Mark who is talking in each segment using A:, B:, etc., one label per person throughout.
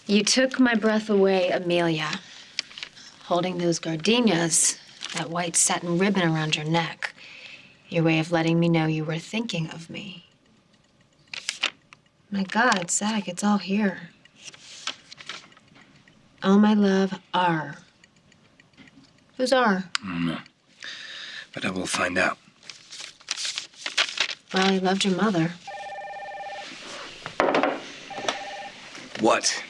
A: You took my breath away, Amelia. Holding those gardenias, that white satin ribbon around your neck. Your way of letting me know you were thinking of me. My God, Zach, it's all here. All my love, R. Who's R?
B: I don't know. But I will find out.
A: Well, he loved your mother.
B: What?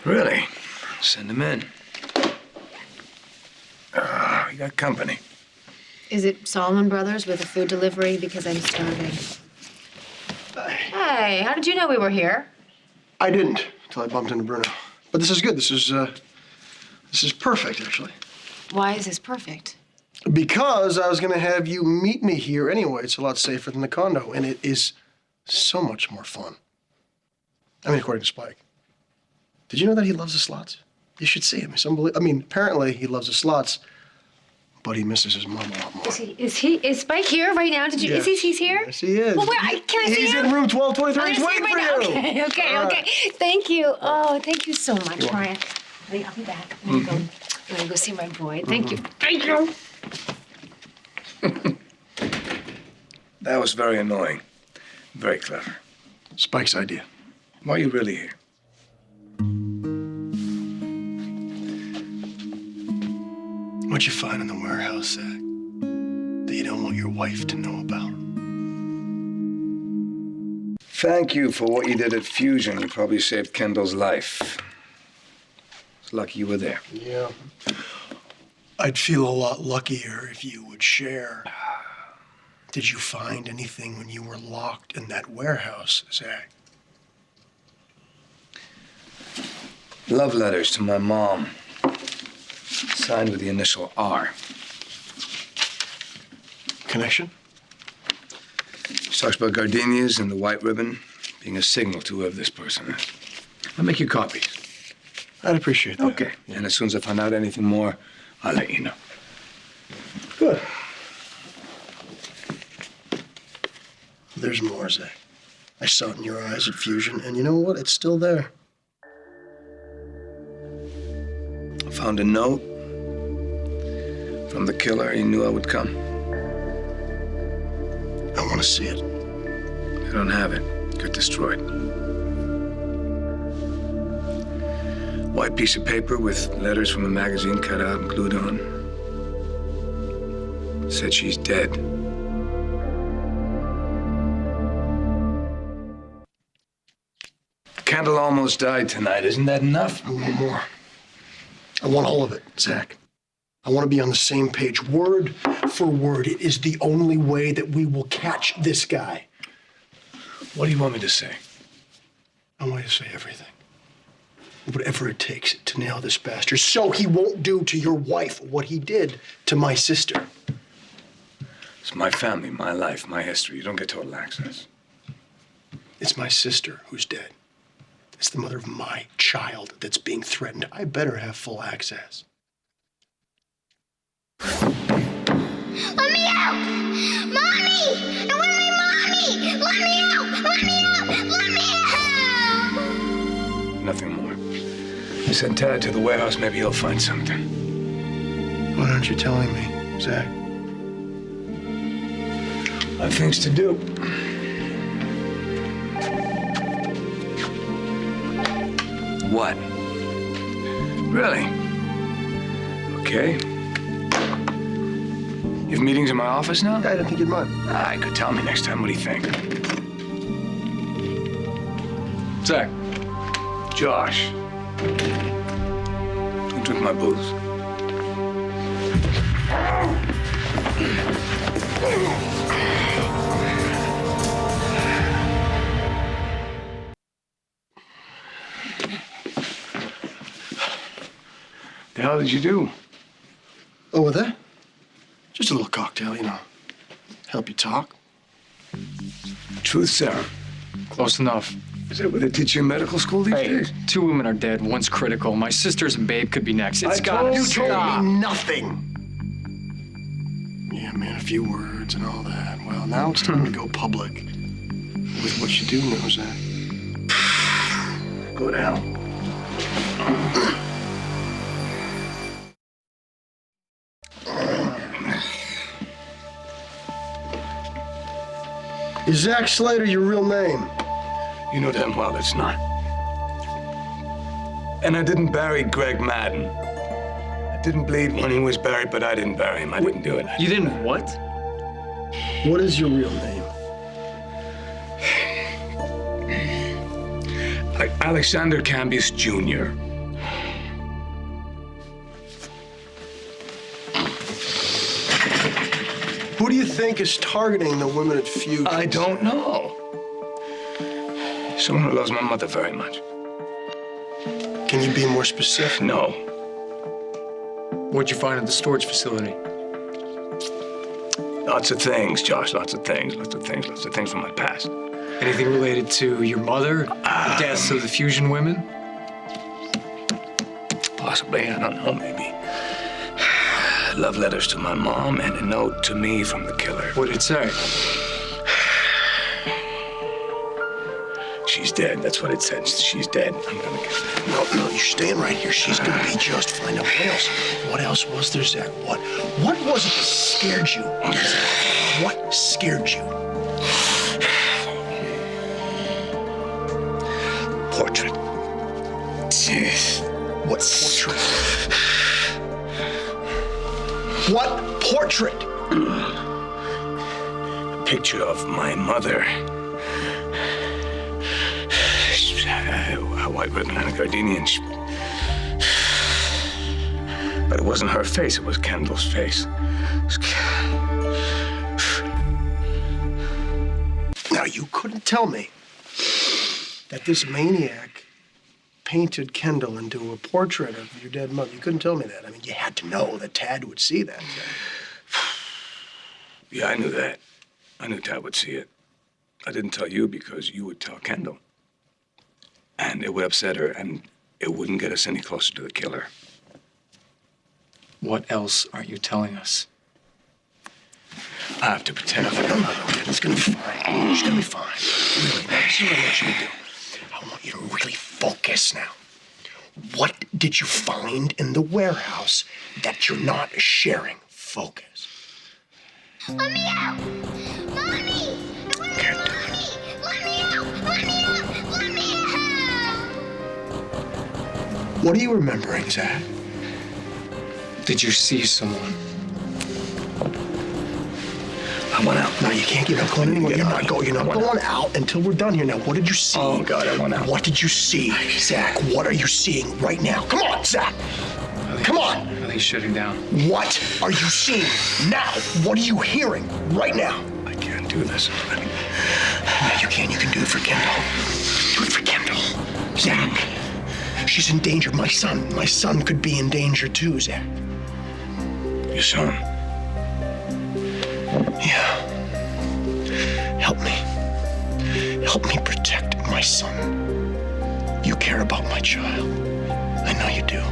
B: Really? Send him in. We got company.
A: Is it Solomon Brothers with a food delivery? Because I'm starving. Hey, how did you know we were here?
C: I didn't until I bumped into Bruno. But this is good. This is perfect, actually.
A: Why is this perfect?
C: Because I was going to have you meet me here anyway. It's a lot safer than the condo, and it is so much more fun. I mean, according to Spike. Did you know that he loves the slots? You should see him. It's unbelievable. I mean, apparently he loves the slots, but he misses his mom a lot more.
A: Is Spike here right now?
C: Yes.
A: He's here?
C: Yes, he is.
A: Well, can I see him?
C: He's in room 1223. He's
A: I'm
C: waiting
A: gonna
C: for
A: see
C: you.
A: him right now. Okay. Thank you. Oh, thank you so much, Brian. I'll be back. I'm gonna go see my boy. Thank you. Thank you.
B: That was very annoying. Very clever.
C: Spike's idea.
B: Why are you really here?
C: What'd you find in the warehouse, Zach, that you don't want your wife to know about?
B: Thank you for what you did at Fusion. You probably saved Kendall's life. It's lucky you were there.
C: Yeah. I'd feel a lot luckier if you would share. Did you find anything when you were locked in that warehouse, Zach?
B: Love letters to my mom. Signed with the initial R.
C: Connection?
B: She talks about gardenias and the white ribbon being a signal to whoever this person is. I'll make you copies.
C: I'd appreciate that.
B: Okay. And as soon as I find out anything more, I'll let you know.
C: Good. There's more, Zach. I saw it in your eyes at Fusion, and you know what? It's still there.
B: I found a note from the killer. He knew I would come.
C: I want to see it.
B: I don't have it. It got destroyed. White piece of paper with letters from a magazine cut out and glued on. Said she's dead. Kendall almost died tonight. Isn't that enough?
C: I want more. I want all of it, Zach. I want to be on the same page, word for word. It is the only way that we will catch this guy.
B: What do you want me to say?
C: I want you to say everything. Whatever it takes to nail this bastard so he won't do to your wife what he did to my sister.
B: It's my family, my life, my history. You don't get total access.
C: It's my sister who's dead. It's the mother of my child that's being threatened. I better have full access.
D: Let me out! Mommy! I want my mommy! Let me out! Let me out! Let me out!
B: Nothing more. I sent Tad to the warehouse. Maybe he'll find something.
C: Why aren't you telling me, Zach?
B: I have things to do. What? Really? Okay. You have meetings in my office now?
C: I didn't think you'd mind.
B: You could tell me next time. What do you think?
E: Zach.
B: Josh. Don't drink my booze. The hell did you do?
C: Oh, with that? Just a little cocktail, you know. Help you talk.
B: Truth serum.
E: Close enough.
B: Is that what they teach you in medical school these
E: Hey,
B: days?
E: 2 women are dead, one's critical. My sisters and Babe could be next. It's gotta
C: You told
E: stop.
C: me nothing. Yeah, man, a few words and all that. Well, now it's time to go public with what you do know, Zach.
B: Go go to hell.
C: Is Zach Slater your real name?
B: You know damn well it's not. And I didn't bury Greg Madden. I didn't bleed when he was buried, but I didn't bury him. I didn't do it.
E: You didn't what?
C: What is your real name?
B: Alexander Cambius Jr.
C: Who do you think is targeting the women at Fusion?
B: I don't know. Someone who loves my mother very much.
C: Can you be more specific?
B: No.
E: What'd you find at the storage facility?
B: Lots of things, Josh. Lots of things. Lots of things. Lots of things from my past.
E: Anything related to your mother? The deaths of the Fusion women?
B: Possibly. I don't know. Maybe. Love letters to my mom and a note to me from the killer.
E: What did it say?
B: She's dead. That's what it said. She's dead. I'm gonna get that.
C: No, you're staying right here. She's gonna be just fine. Now, what else? What else was there, Zach? What was it that scared you? Zach? What scared you?
B: Portrait.
C: What portrait? What portrait?
B: A picture of my mother. A white ribbon and a gardenia. But it wasn't her face, it was Kendall's face.
C: Now, you couldn't tell me that this maniac painted Kendall into a portrait of your dead mother. You couldn't tell me that. I mean, you had to know that Tad would see that.
B: Yeah, I knew that. I knew Tad would see it. I didn't tell you because you would tell Kendall. And it would upset her, and it wouldn't get us any closer to the killer.
E: What else aren't you telling us?
B: I have to pretend.
C: No, it's gonna be fine. It's gonna be fine. Really, now, this is what I want you to do. I want you to really focus now. What did you find in the warehouse that you're not sharing? Focus.
D: Let me out! Mommy!
B: Can't do it.
D: Mommy! Let me out! Let me out! Let me out!
C: What are you remembering, Zach?
E: Did you see someone?
B: I went out.
C: No, you can't get out going anymore. You're not going. You're not going out until we're done here. Now, what did you see?
B: Oh, God, I went out.
C: What did you see, Zach? What are you seeing right now? Come on, Zach. Come on.
E: Are they shutting down?
C: What are you seeing now? What are you hearing right now?
B: I can't do this.
C: Yeah, you can. You can do it for Kendall. Do it for Kendall. Zach, she's in danger. My son could be in danger too, Zach.
B: Your son.
C: Yeah. Help me. Help me protect my son. You care about my child. I know you do.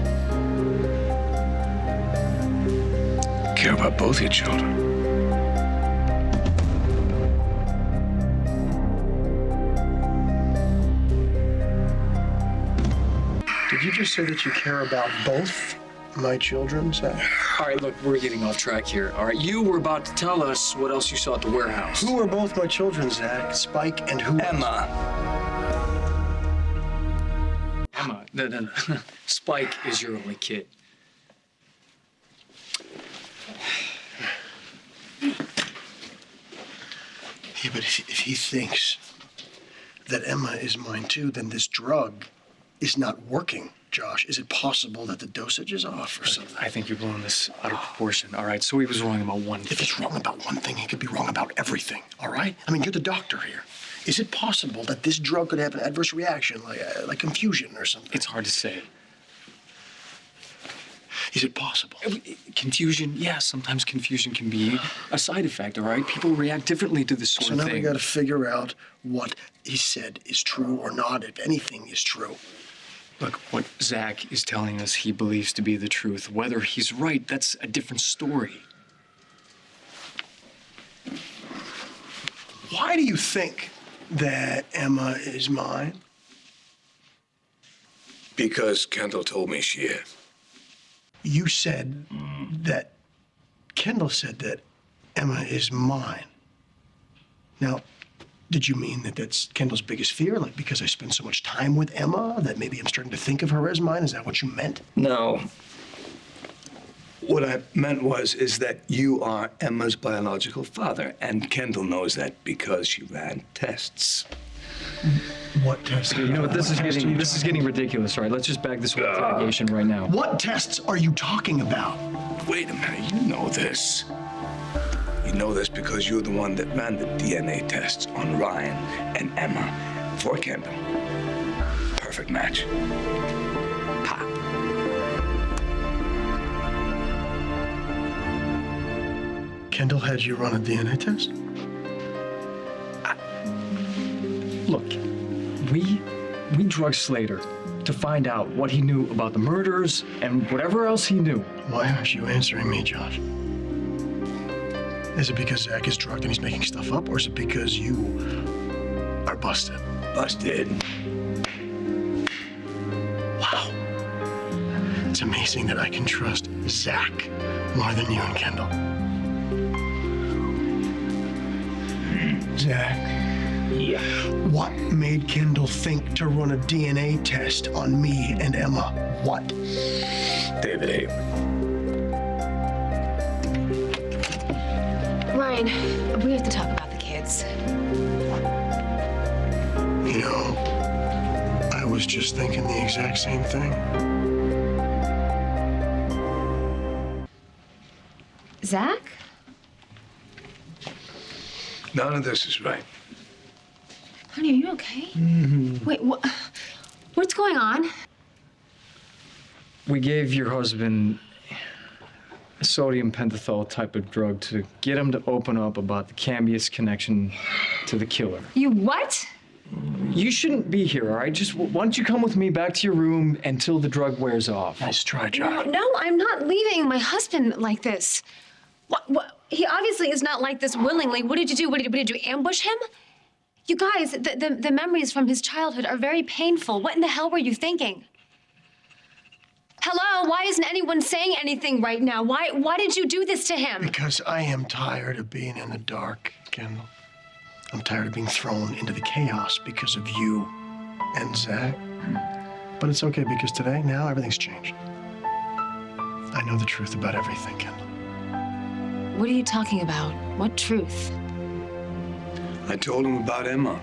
B: Care about both your children.
C: Did you just say that you care about both my children, Zach?
E: All right, look, we're getting off track here. All right, you were about to tell us what else you saw at the warehouse.
C: Who are both my children, Zach? Spike and who?
B: Emma.
E: Emma. No. Spike is your only kid.
C: Yeah, but if he thinks that Emma is mine too, then this drug is not working, Josh. Is it possible that the dosage is off or something?
E: I think you're blowing this out of proportion. All right, so he was wrong about one
C: If
E: thing.
C: he's wrong about one thing, he could be wrong about everything, all right? I mean, you're the doctor here. Is it possible that this drug could have an adverse reaction, like confusion or something?
E: It's hard to say.
C: Is it possible?
E: Confusion, yeah, sometimes confusion can be a side effect, all right? People react differently to this sort
C: So
E: of
C: now
E: thing.
C: we got to figure out what he said is true or not, if anything is true.
E: Look, what Zach is telling us he believes to be the truth. Whether he's right, that's a different story.
C: Why do you think that Emma is mine?
B: Because Kendall told me she had.
C: You said that Kendall said that Emma is mine. Now, did you mean that that's Kendall's biggest fear? Like because I spend so much time with Emma that maybe I'm starting to think of her as mine? Is that what you meant?
B: No. What I meant is that you are Emma's biological father, and Kendall knows that because she ran tests.
C: What tests?
E: You know what? This is getting ridiculous. All right, let's just bag this whole interrogation right now.
C: What tests are you talking about?
B: Wait a minute, you know this. You know this because you're the one that ran the DNA tests on Ryan and Emma for Kendall. Perfect match. Pop.
C: Kendall had you run a DNA test?
E: Look, we drugged Slater to find out what he knew about the murders and whatever else he knew.
C: Why aren't you answering me, Josh? Is it because Zach is drugged and he's making stuff up, or is it because you are busted?
B: Busted.
C: Wow. It's amazing that I can trust Zach more than you and Kendall. Zach.
B: Yeah.
C: What made Kendall think to run a DNA test on me and Emma? What?
B: David Hayward.
A: Ryan, we have to talk about the kids.
C: You know, I was just thinking the exact same thing.
A: Zach?
B: None of this is right.
A: Honey, are you okay? Wait, what's going on?
E: We gave your husband a sodium pentothal type of drug to get him to open up about the Cambius connection to the killer.
A: You what?
E: You shouldn't be here, all right? Just why don't you come with me back to your room until the drug wears off?
C: Nice try, Josh.
A: No, I'm not leaving my husband like this. What? He obviously is not like this willingly. What did you do? What did you ambush him? You guys, the memories from his childhood are very painful. What in the hell were you thinking? Hello? Why isn't anyone saying anything right now? Why did you do this to him?
C: Because I am tired of being in the dark, Kendall. I'm tired of being thrown into the chaos because of you and Zach. But it's okay because today, now, everything's changed. I know the truth about everything, Kendall.
A: What are you talking about? What truth?
B: I told him about Emma.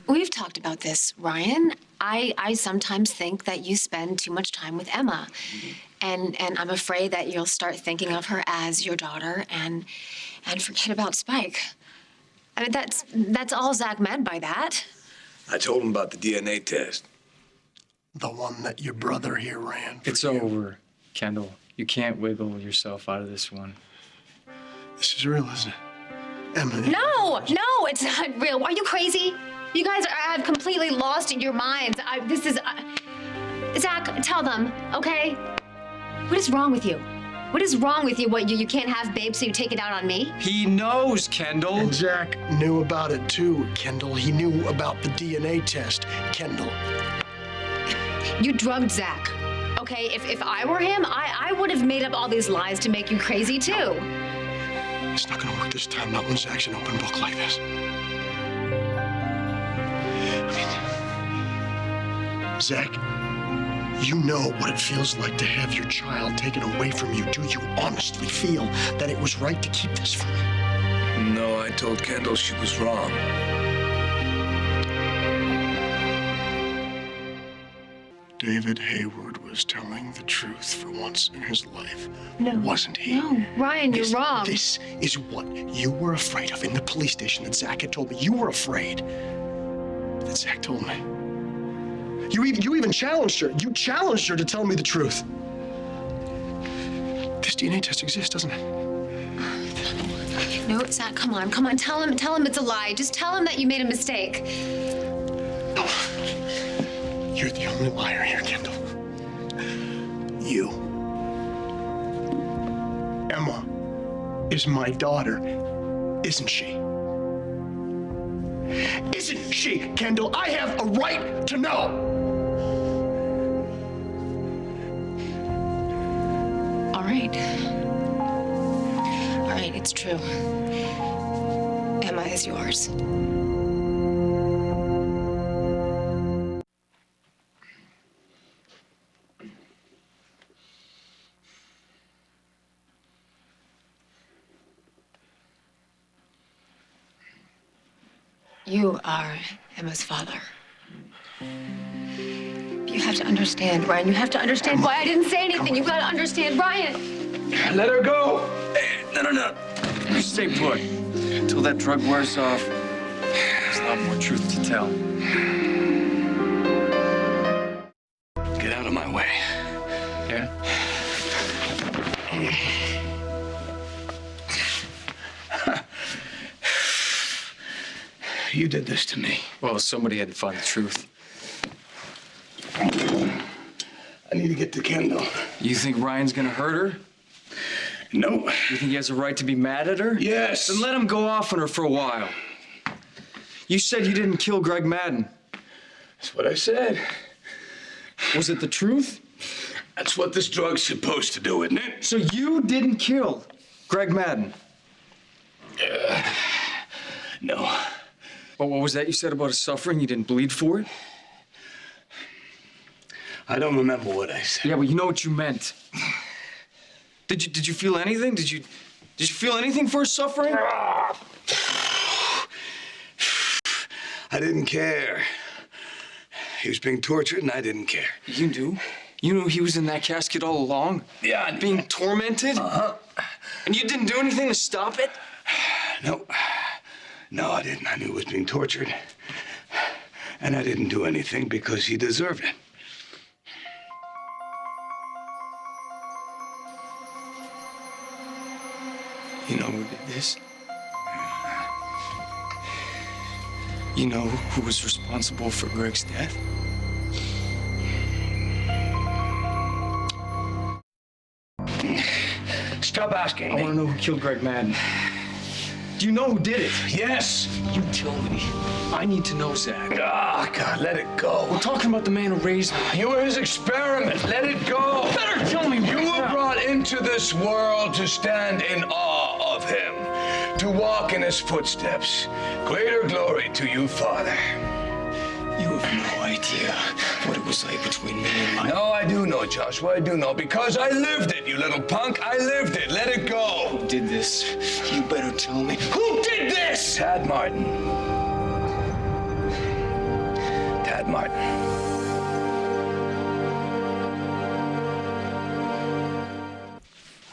A: We've talked about this, Ryan. I sometimes think that you spend too much time with Emma. And I'm afraid that you'll start thinking of her as your daughter and forget about Spike. I mean, that's all Zach meant by that.
B: I told him about the DNA test.
C: The one that your brother here ran.
E: It's over, Kendall. You can't wiggle yourself out of this one.
C: This is real, isn't it? Emma.
A: No, it's not real. Are you crazy? You guys have completely lost your minds. Zach, tell them, okay? What is wrong with you? What is wrong with you? What, you can't have babe, so you take it out on me?
E: He knows, Kendall.
C: And Zach knew about it too, Kendall. He knew about the DNA test, Kendall.
A: You drugged Zach, okay? If I were him, I would have made up all these lies to make you crazy too.
C: It's not gonna work this time, not when Zach's an open book like this. I mean, Zach, you know what it feels like to have your child taken away from you. Do you honestly feel that it was right to keep this from me?
B: No, I told Kendall she was wrong.
C: David Hayward was telling the truth for once in his life,
A: No.
C: wasn't he?
A: No, Ryan, you're wrong.
C: This is what you were afraid of in the police station that Zach had told me. You were afraid that Zach told me. You even challenged her. You challenged her to tell me the truth. This DNA test exists, doesn't it?
A: No, Zach, come on. Tell him it's a lie. Just tell him that you made a mistake.
C: No. You're the only liar here, Kendall. You. Emma is my daughter, isn't she? Isn't she? she, Kendall? I have a right to know.
A: All right. All right, it's true. Emma is yours. You are Emma's father. You have to understand, Ryan. You have to understand why I didn't say anything. You've got to understand, Ryan.
B: Let her go. No.
E: You stay put. Until that drug wears off, there's a lot more truth to tell.
B: Get out of my way.
E: Yeah?
B: You did this to me.
E: Well, somebody had to find the truth.
B: I need to get to Kendall.
E: You think Ryan's gonna hurt her?
B: No.
E: You think he has a right to be mad at her?
B: Yes.
E: Then let him go off on her for a while. You said you didn't kill Greg Madden.
B: That's what I said.
E: Was it the truth?
B: That's what this drug's supposed to do, isn't it?
E: So you didn't kill Greg Madden?
B: No.
E: But what was that you said about his suffering? You didn't bleed for it?
B: I don't remember what I said.
E: Yeah, but you know what you meant. Did you feel anything? Did you feel anything for his suffering?
B: I didn't care. He was being tortured, and I didn't care.
E: You knew? You knew he was in that casket all along?
B: Yeah, I knew.
E: Being tormented?
B: Uh-huh.
E: And you didn't do anything to stop it?
B: No. No, I didn't. I knew he was being tortured. And I didn't do anything because he deserved it.
E: You know who did this? You know who was responsible for Greg's death?
B: Stop asking
E: I
B: me.
E: want to know who killed Greg Madden. Do you know who did it?
B: Yes.
E: You tell me. I need to know, Zach.
B: Ah, God, let it go.
E: We're talking about the man who raised me.
B: You were his experiment. Let it go.
E: Better tell me
B: You
E: right
B: were
E: now.
B: brought into this world to stand in awe of him, to walk in his footsteps. Greater glory to you, Father.
E: You have no idea what it was like between me and my...
B: No, I do know, Joshua. I do know, because I lived it, you little punk. I lived it. Let it go.
E: Who did this? You better tell me.
B: Who did this? Tad Martin. Tad Martin.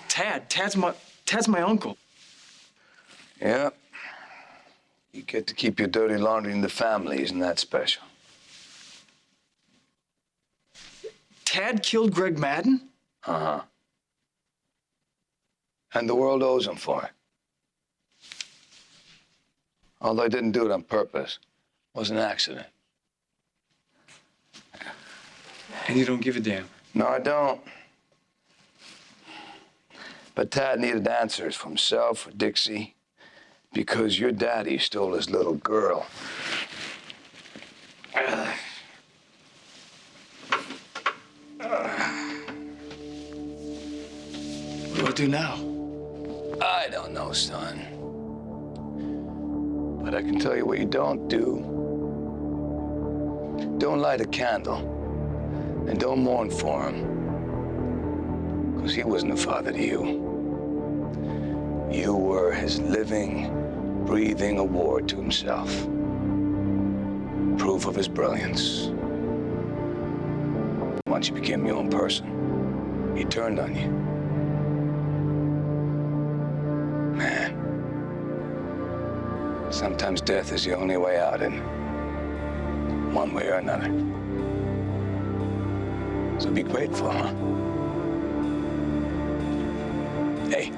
E: Tad's my uncle.
B: Yeah. You get to keep your dirty laundry in the family. Isn't that special?
E: Tad killed Greg Madden?
B: Uh-huh. And the world owes him for it. Although I didn't do it on purpose. It was an accident.
E: And you don't give a damn.
B: No, I don't. But Tad needed answers for himself, for Dixie, because your daddy stole his little girl.
E: What do I do now?
B: I don't know, son. But I can tell you what you don't do. Don't light a candle. And don't mourn for him. Because he wasn't a father to you. You were his living, breathing award to himself. Proof of his brilliance. Once you became your own person, he turned on you. Man, sometimes death is the only way out in one way or another. So be grateful, huh? Hey,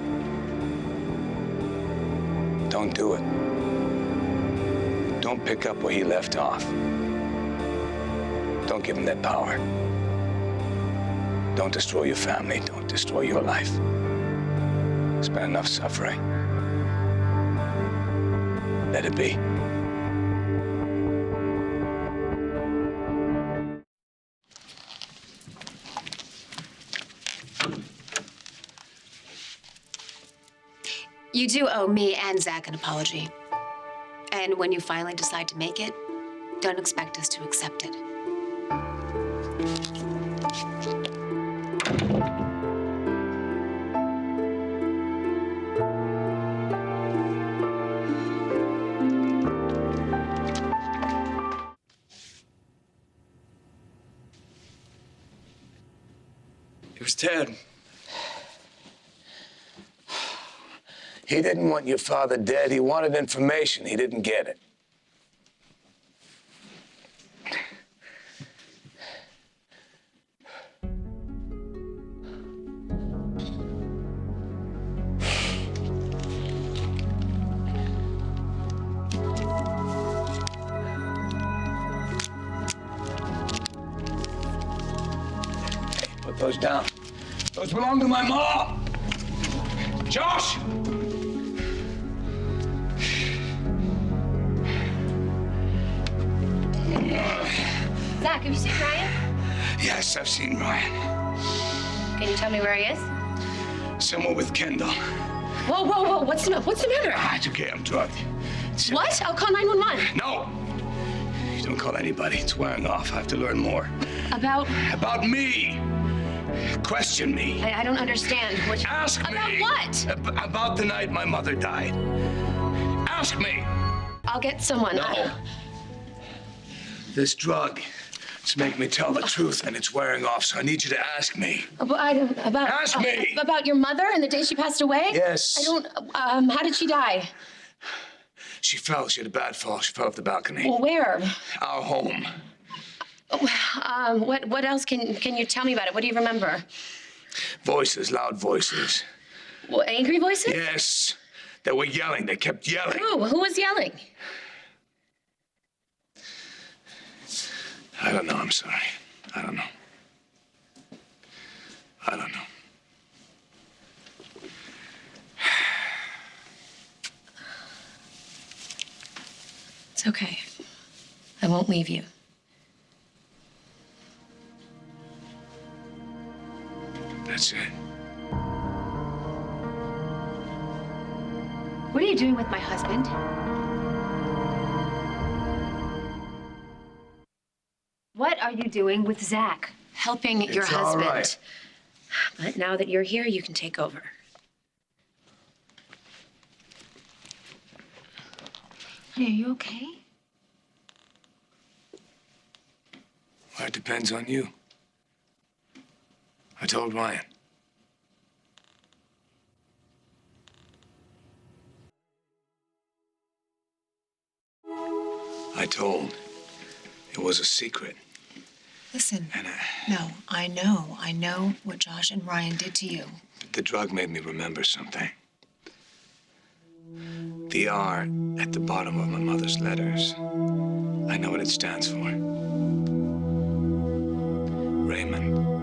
B: don't do it. Don't pick up where he left off. Don't give him that power. Don't destroy your family. Don't destroy your life. It's been enough suffering. Let it be.
A: You do owe me and Zach an apology. And when you finally decide to make it, don't expect us to accept it.
B: It was Ted. He didn't want your father dead. He wanted information. He didn't get it. Hey, put those down. Those belong to my mom. Josh!
F: Zach, have you seen Ryan?
B: Yes, I've seen Ryan.
F: Can you tell me where he is?
B: Somewhere with Kendall.
F: Whoa, whoa, whoa, what's the matter?
B: Ah, it's okay, I'm drugged.
F: What? I'll call 911.
B: No! You don't call anybody. It's wearing off. I have to learn more.
F: About?
B: About me! Question me.
F: I don't understand. What?
B: Ask me!
F: About what?
B: About the night my mother died. Ask me!
F: I'll get someone.
B: No. This drug, it's making me tell the truth, and it's wearing off, so I need you to ask me.
F: About
B: Ask me!
F: About your mother and the day she passed away?
B: Yes.
F: I don't, how did she die?
B: She fell. She had a bad fall. She fell off the balcony.
F: Well, where?
B: Our home.
F: What else can you tell me about it? What do you remember?
B: Voices, loud voices.
F: Well, angry voices?
B: Yes. They were yelling. They kept yelling.
F: Who was yelling?
B: I don't know. I'm sorry. I don't know. I don't know.
F: It's okay. I won't leave you.
B: That's it.
A: What are you doing with my husband? What are you doing with Zach?
F: Helping your
B: It's all
F: husband.
B: right.
F: But now that you're here, you can take over.
A: Honey, are you okay?
B: Well, it depends on you. I told Ryan. I told. It was a secret.
A: Listen,
B: And
A: no, I know what Josh and Ryan did to you.
B: the drug made me remember something. The R at the bottom of my mother's letters. I know what it stands for. Raymond.